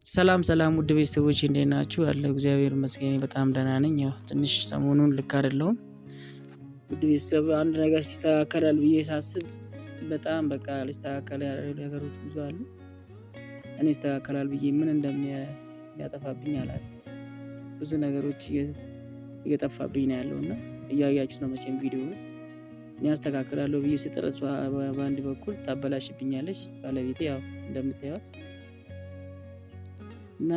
ሰላም ሰላም ውድ ቤተሰቦቼ እንዴት ናችሁ? ያለው እግዚአብሔር ይመስገን በጣም ደህና ነኝ። ያው ትንሽ ሰሞኑን ልክ አይደለሁም። ውድ ቤተሰብ አንድ ነገር ሲስተካከላል ብዬ ሳስብ በጣም በቃ ሊስተካከል ያሉ ነገሮች ብዙ አሉ። እኔ ይስተካከላል ብዬ ምን እንደሚያጠፋብኝ አላውቅም። ብዙ ነገሮች እየጠፋብኝ ነው ያለውና እያያችሁት ነው መቼም ቪዲዮ እኔ አስተካክላለሁ ብዬ ስጥር እሷ በአንድ በኩል ታበላሽብኛለች። ባለቤቴ ያው እንደምታዩት እና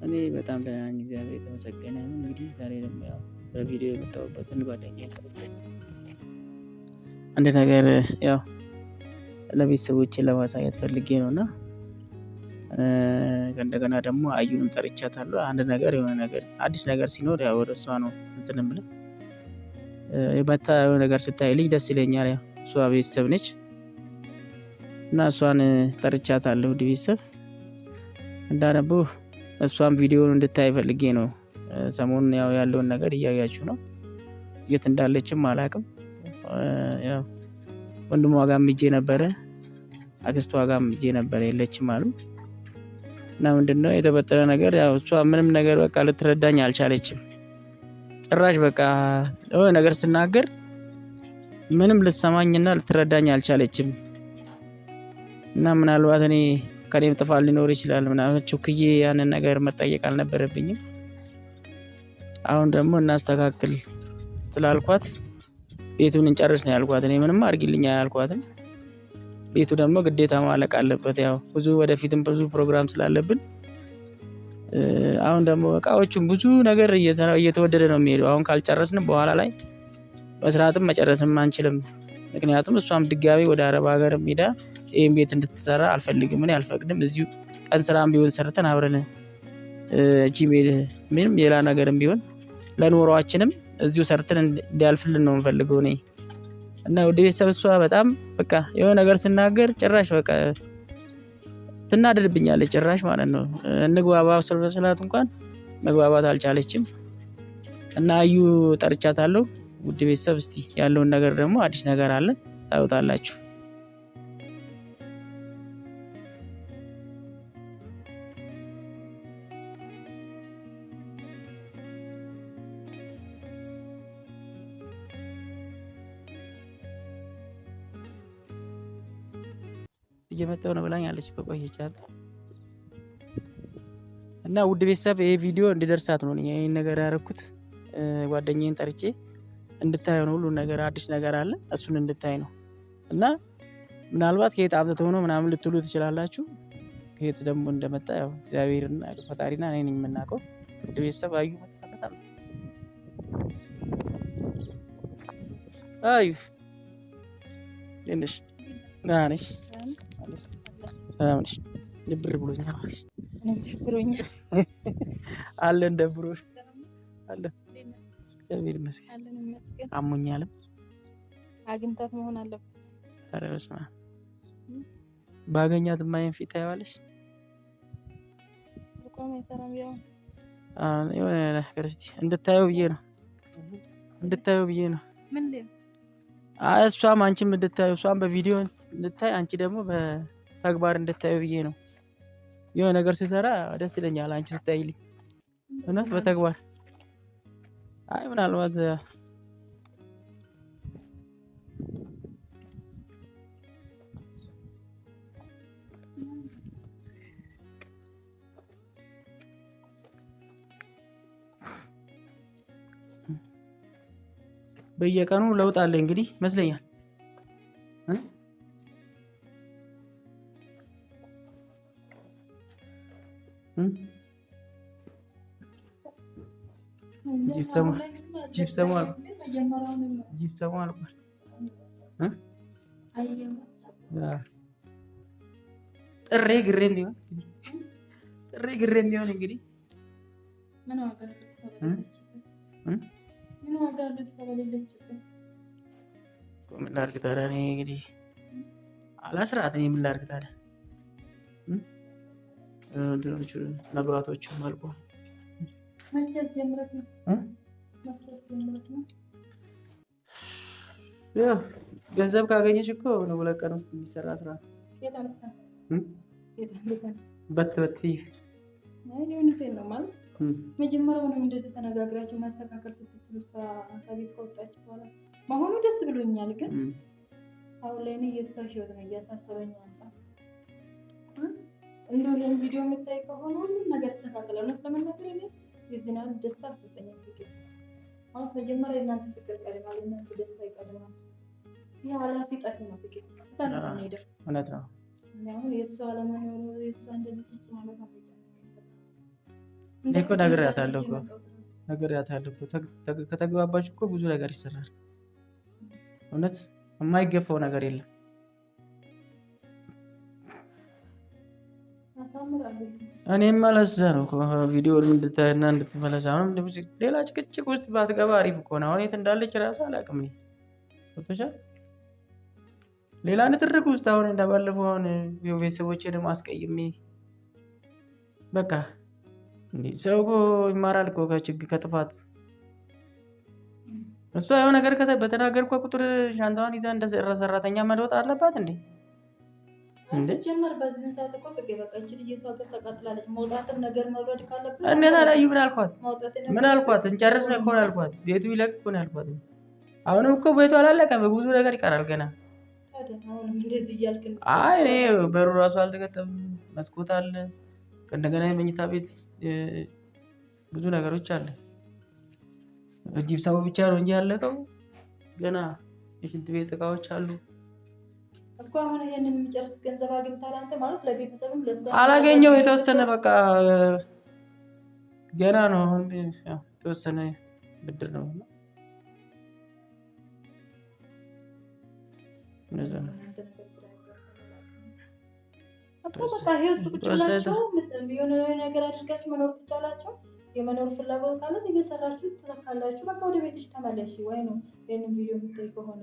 እኔ በጣም ደህና ነኝ፣ እግዚአብሔር የተመሰገነ ይሁን። እንግዲህ ዛሬ ደግሞ ያው በቪዲዮ የመጣሁበትን ጓደኛዬን አንድ ነገር ያው ለቤተሰቦቼ ለማሳየት ፈልጌ ነውና እንደገና ደግሞ አዩንም ጠርቻታለሁ። አንድ ነገር የሆነ ነገር አዲስ ነገር ሲኖር ያው ወደ እሷ ነው እንትን የምልህ የመጣ የሆነ ነገር ስታይልኝ ደስ ይለኛል። ያው እሷ ቤተሰብ ነች እና እሷን ጠርቻታለሁ። ውድ ቤተሰብ እንዳነቡ እሷም ቪዲዮውን እንድታይ ፈልጌ ነው። ሰሞኑን ያው ያለውን ነገር እያያችሁ ነው። የት እንዳለችም አላውቅም። ያው ወንድሟ ጋርም ሄጄ ነበረ፣ አክስቷ ጋርም ሄጄ ነበረ፣ የለችም አሉ እና ምንድነው የተፈጠረ ነገር ያው እሷ ምንም ነገር በቃ ልትረዳኝ አልቻለችም። ጭራሽ በቃ የሆነ ነገር ስናገር ምንም ልትሰማኝና ልትረዳኝ አልቻለችም። እና ምናልባት እኔ ከኔም ጥፋት ሊኖር ይችላል ምናምን ቾክዬ ያንን ነገር መጠየቅ አልነበረብኝም። አሁን ደግሞ እናስተካክል ስላልኳት ቤቱን እንጨርስ ነው ያልኳት። እኔ ምንም አድርጊልኝ አያልኳትም። ቤቱ ደግሞ ግዴታ ማለቅ አለበት። ያው ብዙ ወደፊትም ብዙ ፕሮግራም ስላለብን አሁን ደግሞ እቃዎቹን ብዙ ነገር እየተወደደ ነው የሚሄደው። አሁን ካልጨረስን በኋላ ላይ መስራትም መጨረስም አንችልም። ምክንያቱም እሷም ድጋሚ ወደ አረብ ሀገር ሄዳ ይሄን ቤት እንድትሰራ አልፈልግም፣ እኔ አልፈቅድም። እዚሁ ቀን ስራም ቢሆን ሰርተን አብረን እቺ ቤት ምንም ሌላ ነገርም ቢሆን ለኑሯችንም እዚሁ ሰርተን እንዲያልፍልን ነው የምፈልገው እኔ። እና ወደ ቤተሰብ እሷ በጣም በቃ የሆነ ነገር ስናገር ጭራሽ በቃ ትናደድብኛለች ጭራሽ ማለት ነው። እንግባባ ስላት እንኳን መግባባት አልቻለችም። እና አዩ ጠርቻታለሁ። ውድ ቤተሰብ እስቲ ያለውን ነገር ደግሞ አዲስ ነገር አለ ታዩታላችሁ። እየመጣሁ ነው ብላኛለች ቆይቻለሁ። እና ውድ ቤተሰብ ይሄ ቪዲዮ እንዲደርሳት ነው ይሄን ነገር ያደረኩት። ጓደኛዬን ጠርቼ እንድታይ ነው ሁሉ ነገር አዲስ ነገር አለ እሱን እንድታይ ነው። እና ምናልባት ከየት አምጥቶ ነው ምናምን ልትሉ ትችላላችሁ። ከየት ደግሞ እንደመጣ ያው እግዚአብሔርና ፈጣሪና እኔ ነኝ የምናውቀው። ውድ ቤተሰብ አዩ በጣም አዩ እንዴሽ ናነሽ ሰላም ነሽ? ድብር ብሎኛል። አለን ደብሮሽ አለ እግዚአብሔር ይመስገን። አሞኛልም አግኝታት መሆን አለበት። ኧረ በስመ አብ ባገኛት ማየን ፊት ታይዋለሽ። ቆም አይሰራም። ያው የሆነ ነገር እስቲ እንድታየው ብዬ ነው። ምንድን እሷም አንቺም እንድታየው፣ እሷም በቪዲዮ እንድታይ አንቺ ደግሞ በተግባር እንድታየው ብዬ ነው። የሆነ ነገር ሲሰራ ደስ ይለኛል አንቺ ስታይልኝ እውነት በተግባር። አይ ምናልባት በየቀኑ ለውጥ አለ እንግዲህ ይመስለኛል። ጂፕሰሙ አልቋል። ጥሬ ግሬም ቢሆን እንግዲህ ምን ዋጋ አለው እሷ በሌለችበት? ምን ላድርግ ታዲያ እኔ እንግዲህ አላስራት። እኔ ምን ላድርግ ታዲያ መብራቶቹም አልቋል። መቼስ ጀምረህ ነው ያው ገንዘብ ካገኘሽ እኮ ነው ሁለት ቀን ውስጥ የሚሰራ ስራ። በት አይ እውነቴን ነው ማለት መጀመሪያውንም እንደዚህ ተነጋግራችሁ ማስተካከል ስትችሉ ከቤት ከወጣች በኋላ መሆኑ ደስ ብሎኛል። ግን አሁን ላይ እኔ የእሷ ህይወት ነው እያሳሰበኝ ያለው። እንደው ይሄን ቪዲዮ የምታይ ከሆነ ሁሉም ነገር ይስተካከላል። እውነት ለመናገር እኔ የዚህን ያህል ደስታ አልሰጠኝም። ፍቅር አሁን መጀመሪያ የእናንተ ፍቅር ቀድማል፣ የእናንተ ደስታ ይቀድማል። ይህ ኃላፊ ጠፊ ነው ፍቅር ስታደርግ ነው ሄደ። እውነት ነው። አሁን የእሷ አለመኖር የእሷ እንደዚህ ጭጭ ማለት ነው። እኔ እኮ ነግሬያታለሁ እኮ ከተግባባች እኮ ብዙ ነገር ይሰራል። እውነት የማይገፋው ነገር የለም። እኔም ለዛ ነው ቪዲዮን እንድታይና እንድትመለስ። አሁንም ሌላ ጭቅጭቅ ውስጥ ባትገባ አሪፍ እኮ ነው። አሁን የት እንዳለች እራሱ አላውቅም። ሌላ ንትርክ ውስጥ አሁን እንዳባለፈው አሁን ቤተሰቦቼንም አስቀይሜ በቃ ሰው እኮ ይማራል እኮ ከጥፋት። እሷ የሆነ ነገር በተናገርኳ ቁጥር ሻንጣዋን ይዛ እንደ ሰራተኛ መለወጥ አለባት እንዴ? ጀመር በዚህ ሰዓት እኮ በቃ እቺ ልጅ ሰው ጋር ተቃጥላለች። መውጣትም ነገር መውረድ ካለበት እኔ ታዲያ ምን አልኳት? እንጨርስ ነው እኮ ያልኳት። ቤቱ ይለቅ እኮ ነው ያልኳት። አሁንም እኮ ቤቱ አላለቀም፣ ብዙ ነገር ይቀራል ገና። አሁንም እንደዚህ እያልክ አይ እኔ በሩ ራሱ አልተገጠም፣ መስኮት አለ፣ እንደገና የመኝታ ቤት ብዙ ነገሮች አለ። ጂፕሰሙ ብቻ ነው እንጂ ያለቀው ገና የሽንት ቤት እቃዎች አሉ እኮ። አሁን ይሄንን የሚጨርስ ገንዘብ አግኝታል አንተ ማለት ለቤተሰብም ለሷ አላገኘው። የተወሰነ በቃ ገና ነው። አሁን የተወሰነ ብድር ነው እንደዛ ነው። በቃ ህይወት ቁጭላችሁ የሆነ ነገር አድርጋችሁ መኖር ትቻላችሁ። የመኖር ፍላጎት ካለት እየሰራችሁ ትተካላችሁ። በቃ ወደ ቤትሽ ተመለሽ። ወይ ነው ይሄንን ቪዲዮ የምታይ ከሆነ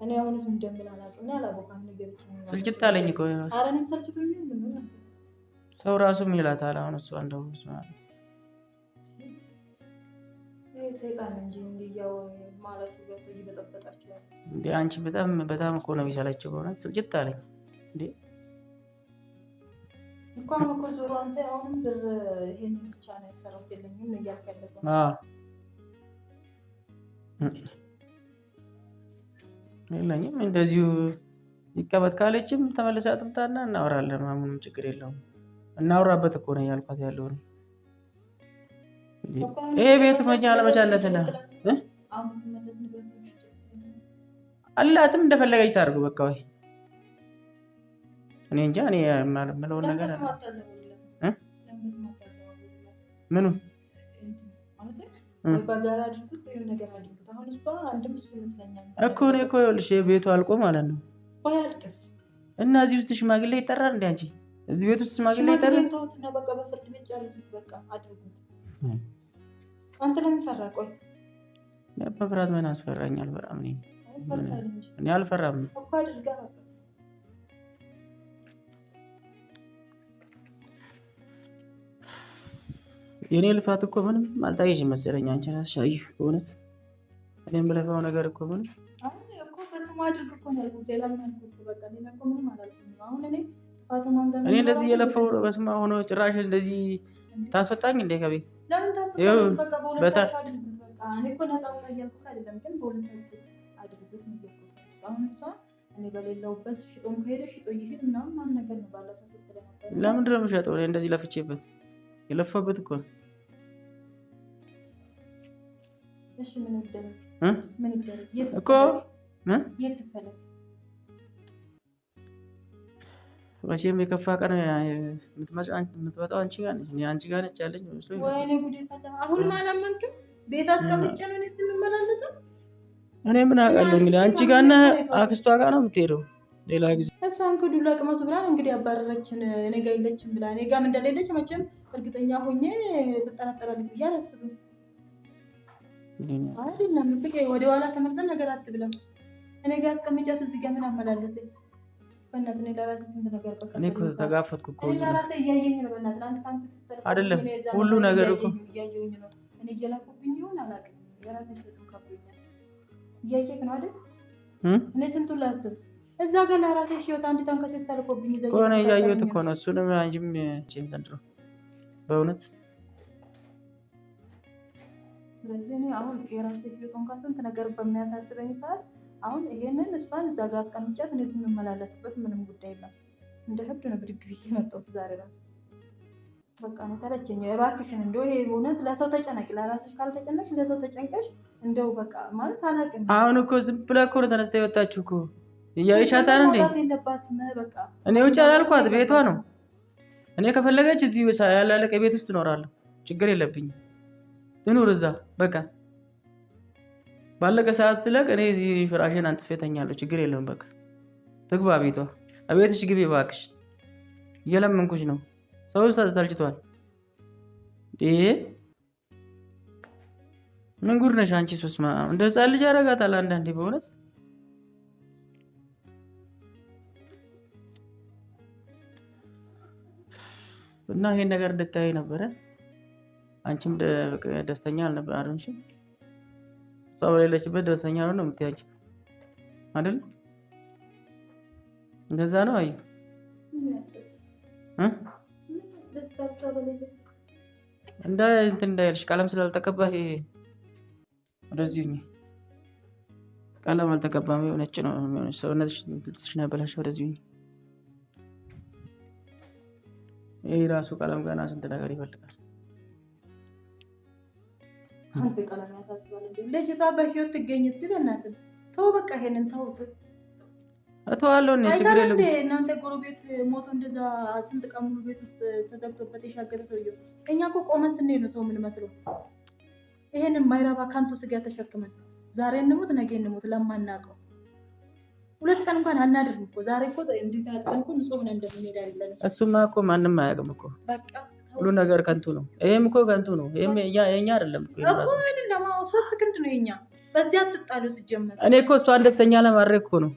እኔ አሁንስ ምን እንደምል አላውቅም። እኔ አላቦካም ነገር ብቻ ነው። ስልችት አለኝ እኮ ራሱ አረንም ሰልችቶኝ ምን ሰው ራሱ ምን ይላታል? አሁን እሱ እንደው ሰይጣን እንጂ እንዲያው ማለቱ ገብቶ እየበጠበጣችሁ እንዴ! አንቺ በጣም እኮ ነው የሚሰለችው። በእውነት ስልችት አለኝ እንዴ! እንኳን እኮ ዞሮ አንተ አሁን ብር ይሄን ብቻ ነው ያሰራው የለኝም እያልክ ያለበት። የለኝም እንደዚሁ ይቀመጥ ካለችም ተመልሳ ጥምታና እናወራለን። ምንም ችግር የለውም። እናወራበት እኮ ነው ያልኳት ያለው ነው። ይሄ ቤት መቻ ለመቻነስና አላትም እንደፈለገች ታድርገው በቃ። ወይ እኔ እንጃ። እኔ የምለውን ነገር ምኑ እኮ እኔ እኮ ይኸውልሽ ቤቱ አልቆ ማለት ነው። እና እዚህ ውስጥ ሽማግሌ ይጠራል እንዴ? አንቺ እዚህ ቤት ውስጥ ሽማግሌ ይጠራል? አንተ ለምን ፈራ? ቆይ መፍራት ምን አስፈራኛል? በጣም እኔ አልፈራም። የኔ ልፋት እኮ ምንም አልታየሽም መሰለኝ። አንቺ ራስሽ አየሁ። በእውነት እኔ የምለፋው ነገር እኮ ምንም እኔ እንደዚህ የለፋው በስማ ሆኖ ጭራሽ እንደዚህ ታስወጣኝ እንዴ ከቤት? ለምንድን ነው የምሸጠው? እንደዚህ ለፍቼበት የለፋበት እኮ ነው። እኮ መቼም የከፋ ቀን የምትመጣው አንቺ ጋር ነች። አንቺ ጋር ነች ያለኝ መስሎኝ። አሁንም አላመንክም? ቤት አስቀምጬ ነው የምመላለሰው። እኔ ምን አውቃለሁ እንግዲህ አንቺ ጋር እና አክስቷ ጋር ነው የምትሄደው። ሌላ ጊዜ እሷን ከዱላ ቅመሱ ብላ ነው እንግዲህ አባረረችን። እኔ ጋር የለችም ብላ እኔ ጋርም እንደሌለች መቼም እርግጠኛ ሆኜ ትጠራጠራለች ብዬ አላስብም። አይደለም ፍቅሬ፣ ወደ ኋላ ተመልሰን ነገር አትብለም። እኔ ጋር አስቀምጫት እዚህ ጋር ምን አመላለሰኝ? በእናትህ እኔ ለራሴ ስንት ነገር በቃ እኔ እኮ ተጋፈጥኩ እኮ እኔ ለራሴ እያየኝ ነው። በእናትህ አንተ ታንተ ሲስተር አይደለም ሁሉ ነገር እኮ እያየኝ ነው። እኔ እየላኩብኝ ይሆን አላውቅም። የራሴ ፍቅር ካብኛል እያየኝ ነው አይደል? እኔ ስንቱን ላስብ እዛ ጋር ለራሴ ህይወት አንድ ታንተ ሲስተር ልኮብኝ ይዘኝ እኮ ነው እያየሁት እኮ ነው። እሱንም አንቺም ቼም ዘንድሮ በእውነት። ስለዚህ እኔ አሁን የራሴ ህይወት እንኳን ስንት ነገር በሚያሳስበኝ ሰዓት አሁን ይሄንን እሷን እዛ ጋር አስቀምጫት እኔ የምመላለስበት ምንም ጉዳይ የለም። እንደ ህብድ ነው ብድግ ብዬ የመጣሁት ዛሬ ራሱ። በቃ ነው ሰለቸኝ። እባክሽን እንደው ይሄ እውነት ለሰው ተጨነቂ፣ ለራስሽ ካልተጨነቅሽ ለሰው ተጨንቀሽ እንደው በቃ ማለት አላውቅም። አሁን እኮ ዝም ብላ እኮ ነው ተነስታ የወጣችሁ እኮ እያይሻታል እንዴ? በቃ እኔ ውጭ አላልኳት፣ ቤቷ ነው። እኔ ከፈለገች እዚህ ያላለቀ ቤት ውስጥ እኖራለሁ፣ ችግር የለብኝም። ትኑር እዛ በቃ ባለቀ ሰዓት ስለቅ እኔ እዚህ ፍራሽን አንጥፌ ተኛለሁ፣ ችግር የለውም። በቃ ትግባ ቤቷ። ቤትሽ ግቢ እባክሽ፣ እየለመንኩሽ ነው። ሰው ሰልችቷል። ይሄ ምን ጉድ ነሽ አንቺስ? በስመ አብ እንደ ህፃን ልጅ ያደርጋታል አንዳንዴ በእውነት። እና ይሄን ነገር እንድታይ ነበረ። አንቺም ደስተኛ አልነበርሽ። እሷ በሌለችበት ደስተኛ ነው የምትያቸው አይደል? እንደዛ ነው። አይ እንትን እንዳይልሽ ቀለም ስላልተቀባ ይሄ ወደዚህ ቀለም አልተቀባም። ነጭ ነው የሚሆነው። ሰውነትሽ ነው ያበላሸው። ወደዚህ ይሄ ራሱ ቀለም ገና ስንት ነገር ይፈልጋል። አንተ ቀለም ያሳስባል እንዴ? ልጅቷ በህይወት ትገኝ እስቲ በእናትህ ተው። በቃ ይሄንን ተውት። እተዋለሁ ነው ችግር የለም። እናንተ ጎረቤት ሞቶ እንደዛ ስንት ቀን ሙሉ ቤት ውስጥ ተዘግቶበት የሻገረ ሰውዬው እኛ እኮ ቆመን ስንሄድ ነው ሰው ምን መስለው። ይሄንን ማይረባ ካንቱ ስጋ ተሸክመን ዛሬ እንሞት ነገ እንሞት ለማናውቀው 2 ቀን እንኳን አናድርም እኮ ዛሬ እኮ እንዴት አጥተን እኮ ንጹህ ሆነን እንደምንሄድ አይደለም። እሱማ እኮ ማንም አያውቅም እኮ በቃ ሁሉ ነገር ከንቱ ነው። ይሄም እኮ ከንቱ ነው። ይሄም የኛ አይደለም እኮ አይደለም። 3 ክንድ ነው የኛ። በዚያ አትጣሉ ሲጀመር። እኔ እኮ እሷን ደስተኛ ለማድረግ እኮ ነው።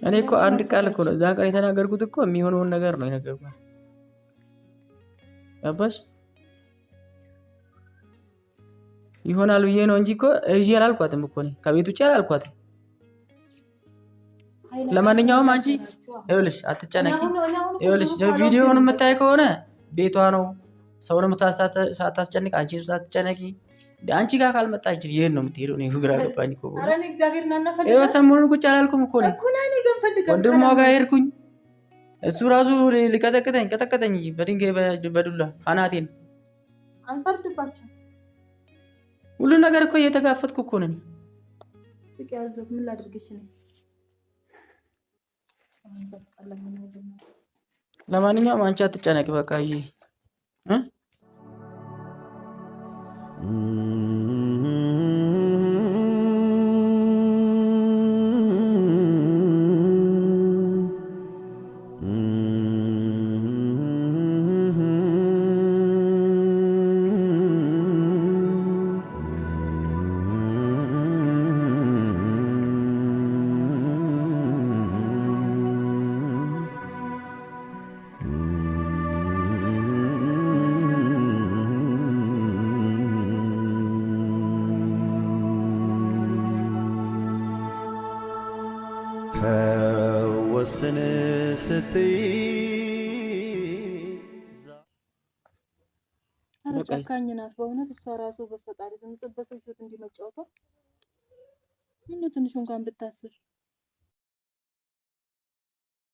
እኔ እኮ አንድ ቃል እኮ ነው እዛ ቀን የተናገርኩት እኮ የሚሆነውን ነገር ነው የነገርኩት። ገባሽ? ይሆናል ብዬ ነው እንጂ እኮ እዚህ አላልኳትም እኮ እኔ ከቤት ውጭ አላልኳትም። ለማንኛውም አንቺ ይኸውልሽ አትጨነቂ። ይኸውልሽ ቪዲዮውን የምታይ ከሆነ ቤቷ ነው። ሰውንም ሳታስጨንቅ አንቺ ሳትጨነቂ አንቺ ጋር ካልመጣች ይሄን ነው የምትሄደው። እኔ ግራ ገባኝ እኮ። ኧረ እኔ እግዚአብሔርን አናፈልግ። ይኸው ሰሞኑን ቁጭ አላልኩም እኮ እኔ ወንድሟ ጋር ሄድኩኝ። እሱ ራሱ ሊቀጠቅጠኝ ቀጠቀጠኝ በድንጋይ በዱላ አናቴን። አንፈርድባቸው። ሁሉ ነገር እኮ እየተጋፈጥኩ እኮ ነኝ። ያዞት ምን ላድርግሽ ነው? ለማንኛውም አንቺ አትጨነቂ በቃ ይሄ ተወስን ስትይ ጨካኝ ናት በእውነት። እሷ ራሱ በፈጣሪ ዝም በሰው ህይወት እንዲመጫወቷ ምን ትንሽ እንኳን ብታስብ